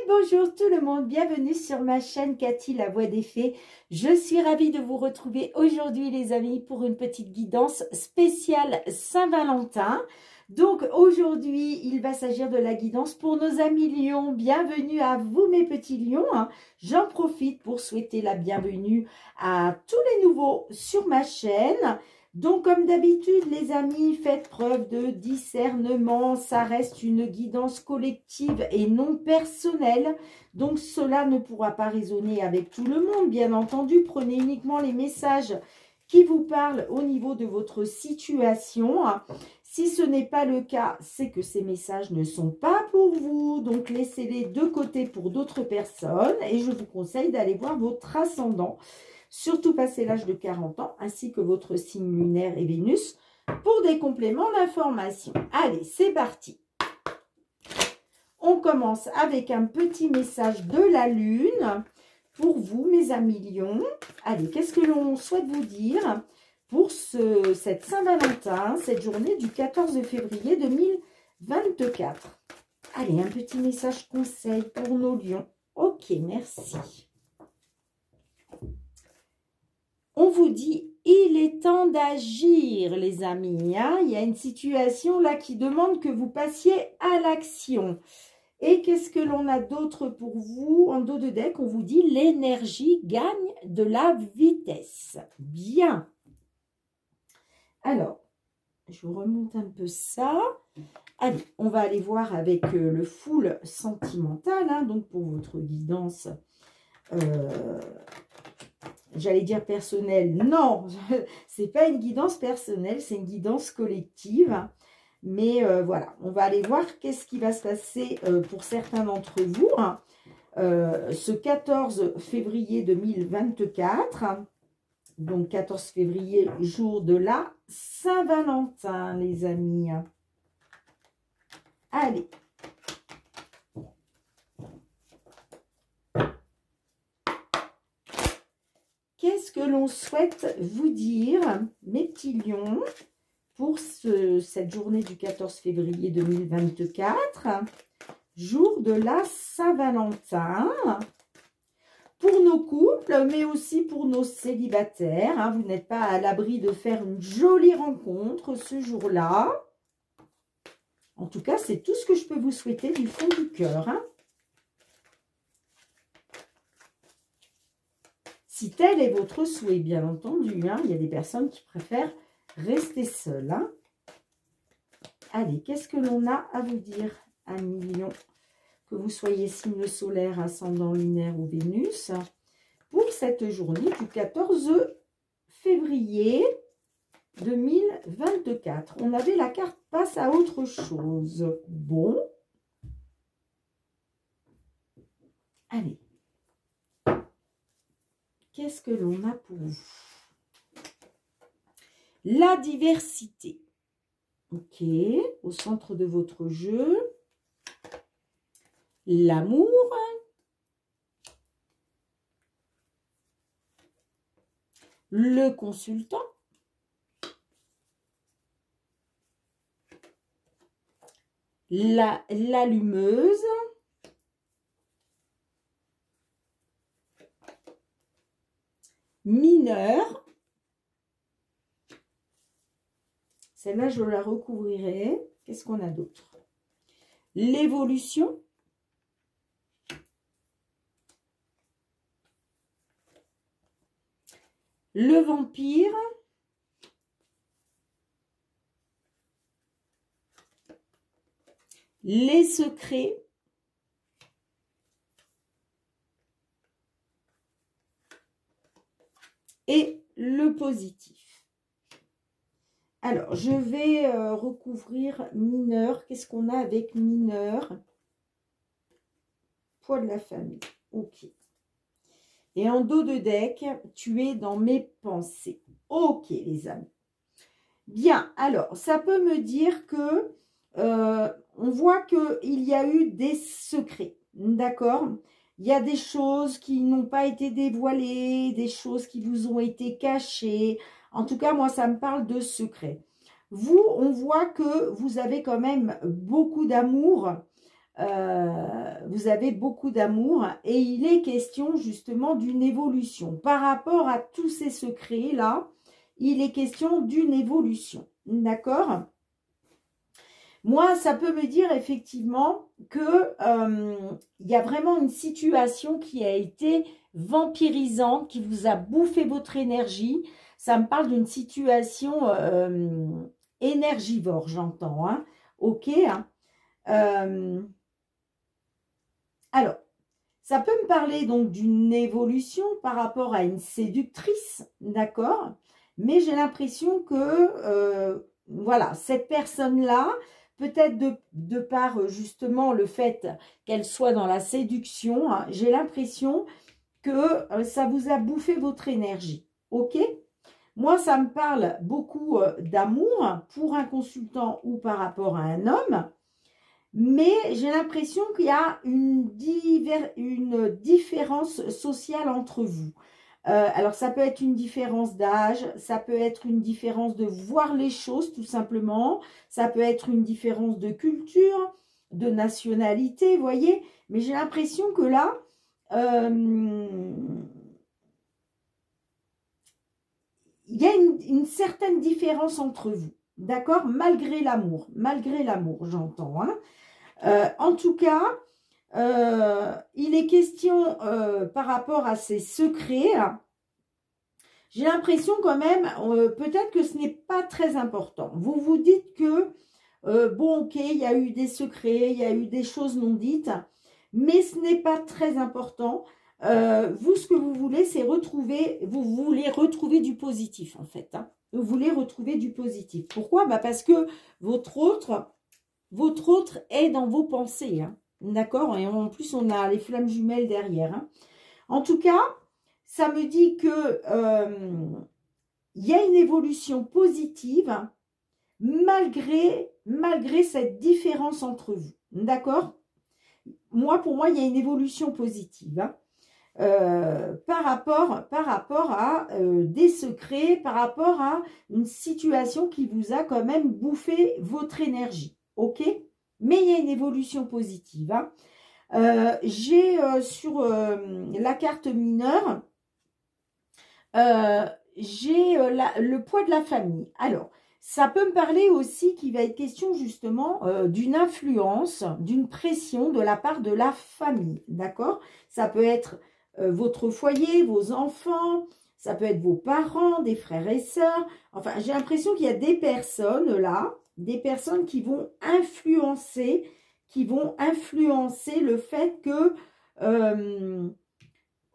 bonjour tout le monde, bienvenue sur ma chaîne Cathy la voix des fées. Je suis ravie de vous retrouver aujourd'hui les amis pour une petite guidance spéciale Saint-Valentin. Donc aujourd'hui il va s'agir de la guidance pour nos amis lions. Bienvenue à vous mes petits lions. J'en profite pour souhaiter la bienvenue à tous les nouveaux sur ma chaîne. Donc, comme d'habitude, les amis, faites preuve de discernement. Ça reste une guidance collective et non personnelle. Donc, cela ne pourra pas résonner avec tout le monde. Bien entendu, prenez uniquement les messages qui vous parlent au niveau de votre situation. Si ce n'est pas le cas, c'est que ces messages ne sont pas pour vous. Donc, laissez-les de côté pour d'autres personnes. Et je vous conseille d'aller voir votre ascendant. Surtout passé l'âge de 40 ans, ainsi que votre signe lunaire et Vénus, pour des compléments d'information. Allez, c'est parti. On commence avec un petit message de la Lune pour vous, mes amis lions. Allez, qu'est-ce que l'on souhaite vous dire pour cette Saint-Valentin, cette journée du 14 février 2024? Allez, un petit message conseil pour nos lions. Ok, merci. On vous dit, il est temps d'agir, les amis. Hein. Il y a une situation là qui demande que vous passiez à l'action. Et qu'est-ce que l'on a d'autre pour vous? En dos de deck, on vous dit, l'énergie gagne de la vitesse. Bien. Alors, je vous remonte un peu ça. Allez, on va aller voir avec le full sentimental. Hein, donc, pour votre guidance... J'allais dire personnelle, non, c'est pas une guidance personnelle, c'est une guidance collective. Mais voilà, on va aller voir qu'est-ce qui va se passer pour certains d'entre vous. Ce 14 février 2024, donc 14 février, jour de la Saint-Valentin, les amis. Allez. Qu'est-ce que l'on souhaite vous dire, mes petits lions, pour cette journée du 14 février 2024, jour de la Saint-Valentin, pour nos couples, mais aussi pour nos célibataires. Hein, vous n'êtes pas à l'abri de faire une jolie rencontre ce jour-là. En tout cas, c'est tout ce que je peux vous souhaiter du fond du cœur. Hein. Si tel est votre souhait, bien entendu, hein, il y a des personnes qui préfèrent rester seules. Hein. Allez, qu'est-ce que l'on a à vous dire, amis lions, que vous soyez signe solaire, ascendant lunaire ou Vénus, pour cette journée du 14 février 2024. On avait la carte passe à autre chose. Bon. Allez. Qu'est-ce que l'on a pour vous? La diversité. Ok, au centre de votre jeu. L'amour. Le consultant. L'allumeuse. Mineur, celle-là je la recouvrirai. Qu'est-ce qu'on a d'autre? L'évolution, le vampire, les secrets, et le positif. Alors, je vais recouvrir mineur. Qu'est-ce qu'on a avec mineur? Poids de la famille. Ok. Et en dos de deck, tu es dans mes pensées. Ok, les amis. Bien, alors, ça peut me dire que on voit qu'il y a eu des secrets. D'accord? Il y a des choses qui n'ont pas été dévoilées, des choses qui vous ont été cachées. En tout cas, moi, ça me parle de secrets. Vous, on voit que vous avez quand même beaucoup d'amour. vous avez beaucoup d'amour et il est question justement d'une évolution. Par rapport à tous ces secrets-là, il est question d'une évolution. D'accord? Moi, ça peut me dire effectivement que il y a vraiment une situation qui a été vampirisante, qui vous a bouffé votre énergie. Ça me parle d'une situation énergivore, j'entends. Hein. Ok. Hein. Alors, ça peut me parler donc d'une évolution par rapport à une séductrice, d'accord? Mais j'ai l'impression que, voilà, cette personne-là, peut-être de par justement le fait qu'elle soit dans la séduction, hein, j'ai l'impression que ça vous a bouffé votre énergie, ok? Moi, ça me parle beaucoup d'amour pour un consultant ou par rapport à un homme. Mais j'ai l'impression qu'il y a une différence sociale entre vous. Alors, ça peut être une différence d'âge, ça peut être une différence de voir les choses, tout simplement. Ça peut être une différence de culture, de nationalité, vous voyez. Mais j'ai l'impression que là, il y a une certaine différence entre vous. D'accord? Malgré l'amour, j'entends. Hein. En tout cas, il est question par rapport à ces secrets. J'ai l'impression quand même, peut-être que ce n'est pas très important. Vous vous dites que, bon, ok, il y a eu des secrets, il y a eu des choses non dites, mais ce n'est pas très important. Vous, ce que vous voulez, c'est retrouver, vous voulez retrouver du positif, en fait. Hein. Vous voulez retrouver du positif. Pourquoi? Bah parce que votre autre est dans vos pensées. Hein. D'accord? Et en plus, on a les flammes jumelles derrière. Hein. En tout cas, ça me dit que y a une évolution positive malgré cette différence entre vous. D'accord? Pour moi, il y a une évolution positive. Hein. Par rapport à des secrets, par rapport à une situation qui vous a quand même bouffé votre énergie. Ok? Mais il y a une évolution positive. Hein. J'ai sur la carte mineure, j'ai le poids de la famille. Alors, ça peut me parler aussi qu'il va être question justement d'une influence, d'une pression de la part de la famille. D'accord? Ça peut être votre foyer, vos enfants, ça peut être vos parents, des frères et sœurs. Enfin, j'ai l'impression qu'il y a des personnes là, des personnes qui vont influencer le fait que,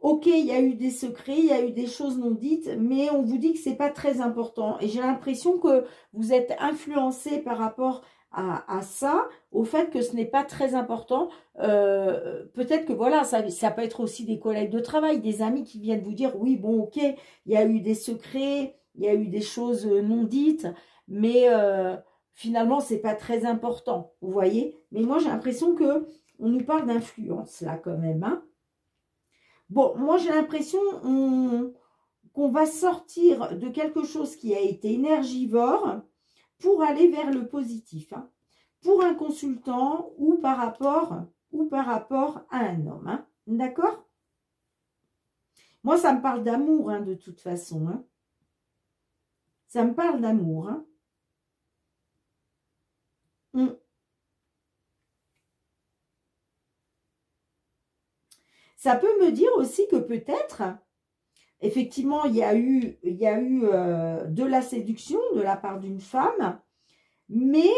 ok, il y a eu des secrets, il y a eu des choses non dites, mais on vous dit que c'est pas très important. Et j'ai l'impression que vous êtes influencé par rapport à ça, au fait que ce n'est pas très important. Peut-être que voilà, ça peut être aussi des collègues de travail, des amis qui viennent vous dire, oui, bon, ok, il y a eu des secrets, il y a eu des choses non dites, mais finalement, c'est pas très important, vous voyez. Mais moi, j'ai l'impression que on nous parle d'influence, là, quand même. Hein. Bon, moi, j'ai l'impression qu'on va sortir de quelque chose qui a été énergivore pour aller vers le positif. Hein. Pour un consultant ou par rapport à un homme. Hein. D'accord? Moi, ça me parle d'amour, hein, de toute façon. Hein. Ça me parle d'amour. Hein. Ça peut me dire aussi que peut-être, effectivement, il y a eu de la séduction de la part d'une femme, mais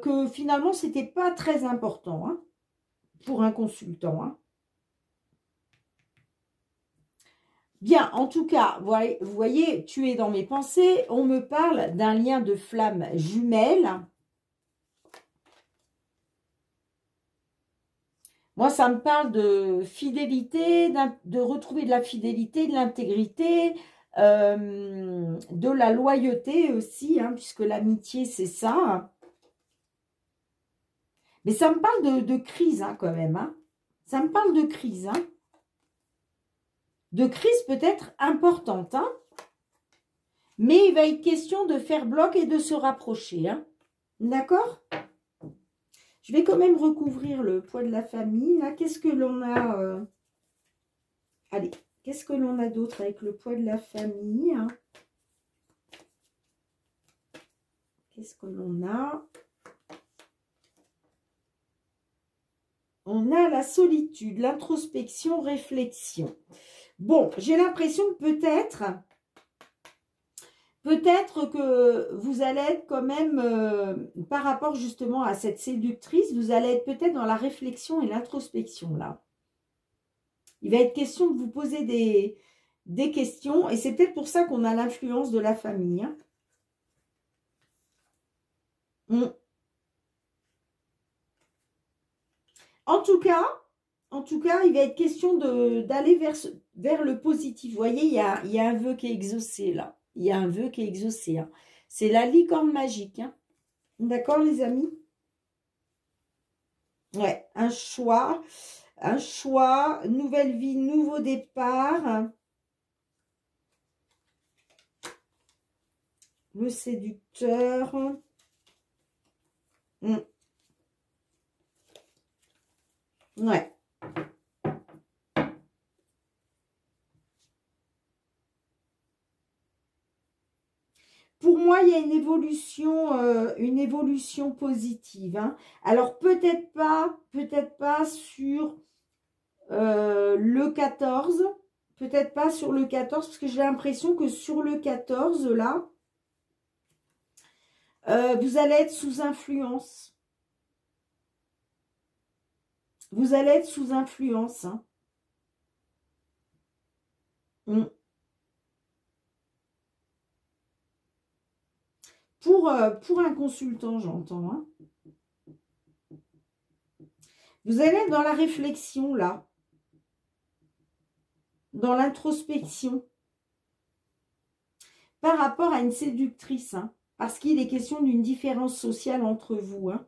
que finalement, ce n'était pas très important hein, pour un consultant. Hein. Bien, en tout cas, vous voyez, tu es dans mes pensées. On me parle d'un lien de flamme jumelle. Moi, ça me parle de fidélité, de retrouver de la fidélité, de l'intégrité, de la loyauté aussi, hein, puisque l'amitié, c'est ça. Mais ça me parle de crise hein, quand même. Hein. Ça me parle de crise. Hein. De crise peut-être importante. Hein. Mais il va être question de faire bloc et de se rapprocher. Hein. D'accord ? Je vais quand même recouvrir le poids de la famille. Là, qu'est-ce que l'on a allez, qu'est-ce que l'on a d'autre avec le poids de la famille, hein? Qu'est-ce que l'on a? On a la solitude, l'introspection, réflexion. Bon, j'ai l'impression que peut-être que vous allez être quand même, par rapport justement à cette séductrice, vous allez être peut-être dans la réflexion et l'introspection là. Il va être question de vous poser des questions et c'est peut-être pour ça qu'on a l'influence de la famille. Hein. En tout cas, il va être question d'aller vers le positif. Vous voyez, il y a un vœu qui est exaucé là. Il y a un vœu qui est exaucé. Hein. C'est la licorne magique. Hein. D'accord, les amis? Ouais, un choix, nouvelle vie, nouveau départ. Le séducteur. Ouais. Pour moi, il y a une évolution positive. Hein. Alors, peut-être pas sur le 14. Peut-être pas sur le 14, parce que j'ai l'impression que sur le 14, là, vous allez être sous influence. Vous allez être sous influence. Hein. Pour un consultant, j'entends. Hein. Vous allez être dans la réflexion, là. Dans l'introspection. Par rapport à une séductrice. Hein, parce qu'il est question d'une différence sociale entre vous. Hein.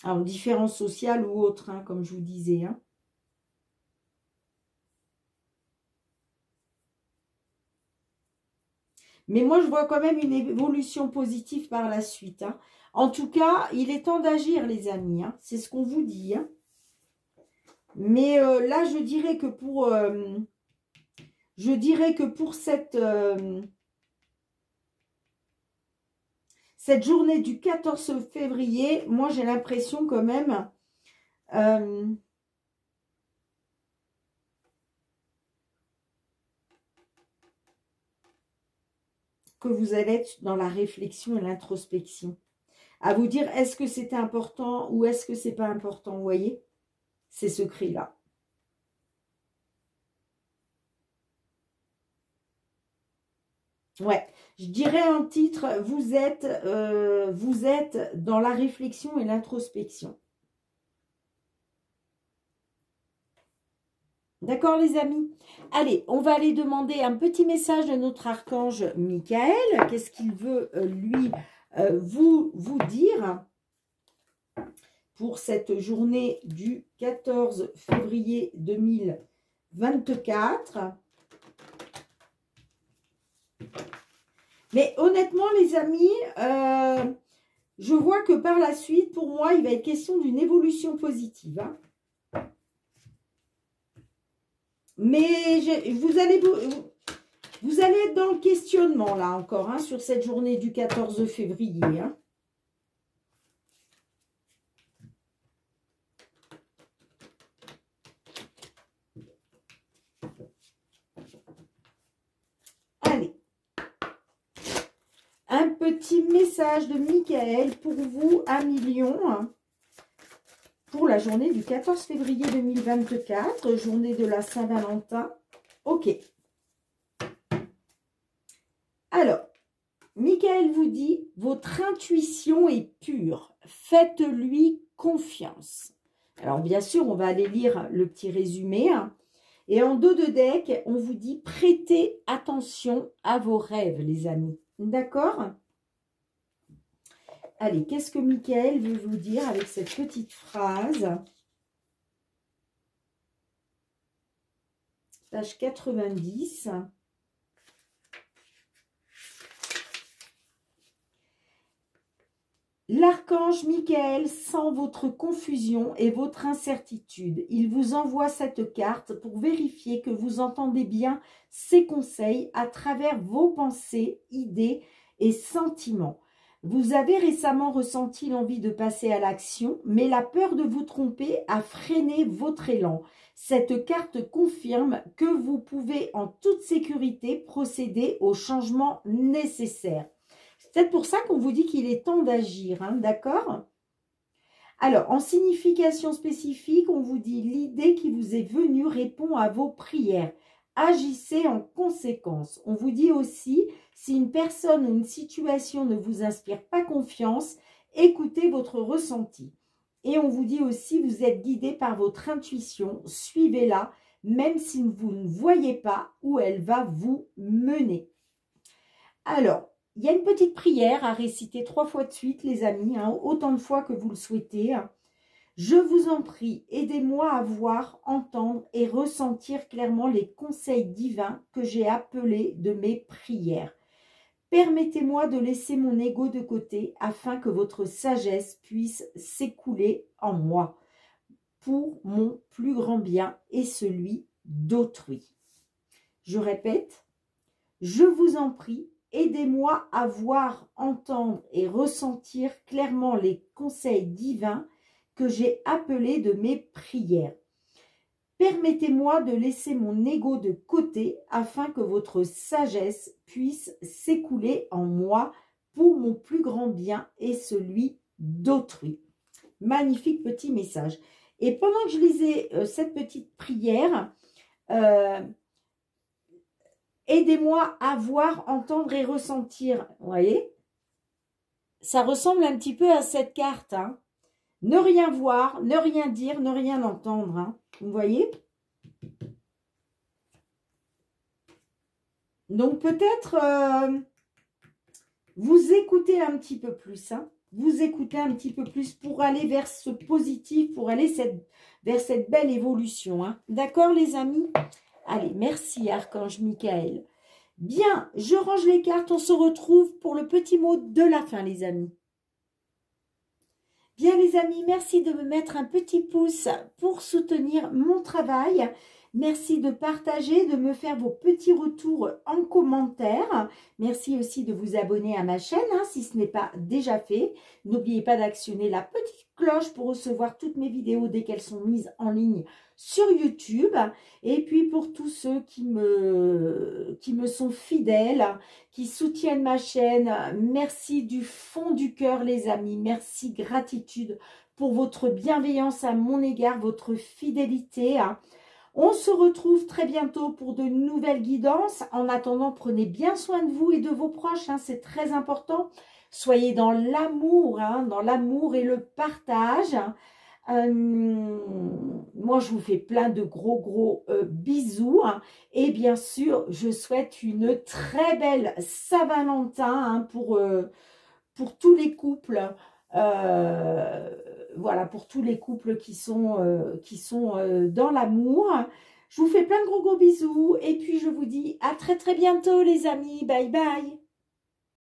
Alors, différence sociale ou autre, hein, comme je vous disais. Hein. Mais moi, je vois quand même une évolution positive par la suite. Hein. En tout cas, il est temps d'agir, les amis. Hein. C'est ce qu'on vous dit. Hein. Mais là, je dirais que pour cette journée du 14 février, moi, j'ai l'impression quand même que vous allez être dans la réflexion et l'introspection. À vous dire, est-ce que c'était important ou est-ce que c'est pas important, vous voyez, ces secrets-là. Ouais, je dirais en titre, vous êtes dans la réflexion et l'introspection. D'accord, les amis? Allez, on va aller demander un petit message de notre archange Michael. Qu'est-ce qu'il veut, lui, vous dire pour cette journée du 14 février 2024. Mais honnêtement, les amis, je vois que par la suite, pour moi, il va être question d'une évolution positive. Hein. Mais vous allez être dans le questionnement, là, encore, hein, sur cette journée du 14 février. Hein. Allez. Un petit message de Michael pour vous, 1 million, hein, pour la journée du 14 février 2024, journée de la Saint-Valentin. Ok. Alors, Michael vous dit, votre intuition est pure, faites-lui confiance. Alors, bien sûr, on va aller lire le petit résumé. Hein. Et en dos de deck, on vous dit, prêtez attention à vos rêves, les amis. D'accord? Allez, qu'est-ce que Michael veut vous dire avec cette petite phrase? Page 90. L'archange Michael sent votre confusion et votre incertitude. Il vous envoie cette carte pour vérifier que vous entendez bien ses conseils à travers vos pensées, idées et sentiments. Vous avez récemment ressenti l'envie de passer à l'action, mais la peur de vous tromper a freiné votre élan. Cette carte confirme que vous pouvez en toute sécurité procéder aux changements nécessaires. C'est peut-être pour ça qu'on vous dit qu'il est temps d'agir, hein, d'accord? Alors, en signification spécifique, on vous dit l'idée qui vous est venue répond à vos prières. Agissez en conséquence. On vous dit aussi, si une personne ou une situation ne vous inspire pas confiance, écoutez votre ressenti. Et on vous dit aussi, vous êtes guidé par votre intuition, suivez-la, même si vous ne voyez pas où elle va vous mener. Alors, il y a une petite prière à réciter 3 fois de suite, les amis, hein, autant de fois que vous le souhaitez. Je vous en prie, aidez-moi à voir, entendre et ressentir clairement les conseils divins que j'ai appelés de mes prières. Permettez-moi de laisser mon ego de côté afin que votre sagesse puisse s'écouler en moi pour mon plus grand bien et celui d'autrui. Je répète, je vous en prie, aidez-moi à voir, entendre et ressentir clairement les conseils divins que j'ai appelés de mes prières. Permettez-moi de laisser mon ego de côté afin que votre sagesse puisse s'écouler en moi pour mon plus grand bien et celui d'autrui. Magnifique petit message. Et pendant que je lisais cette petite prière, aidez-moi à voir, entendre et ressentir. Vous voyez? Ça ressemble un petit peu à cette carte, hein. Ne rien voir, ne rien dire, ne rien entendre, hein. Vous voyez? Donc peut-être vous écoutez un petit peu plus, hein. Vous écoutez un petit peu plus pour aller vers ce positif, pour aller vers cette belle évolution, hein. D'accord les amis? Allez, merci Archange Michael. Bien, je range les cartes, on se retrouve pour le petit mot de la fin les amis. Bien les amis, merci de me mettre un petit pouce pour soutenir mon travail. Merci de partager, de me faire vos petits retours en commentaire. Merci aussi de vous abonner à ma chaîne, hein, si ce n'est pas déjà fait. N'oubliez pas d'actionner la petite cloche pour recevoir toutes mes vidéos dès qu'elles sont mises en ligne sur YouTube. Et puis pour tous ceux qui me sont fidèles, qui soutiennent ma chaîne, merci du fond du cœur les amis. Merci, gratitude pour votre bienveillance à mon égard, votre fidélité. On se retrouve très bientôt pour de nouvelles guidances. En attendant, prenez bien soin de vous et de vos proches, hein, c'est très important. Soyez dans l'amour, hein, dans l'amour et le partage. Moi, je vous fais plein de gros bisous. Hein, et bien sûr, je souhaite une très belle Saint-Valentin, hein, pour tous les couples. Voilà, pour tous les couples qui sont dans l'amour. Je vous fais plein de gros bisous et puis je vous dis à très bientôt les amis. Bye bye.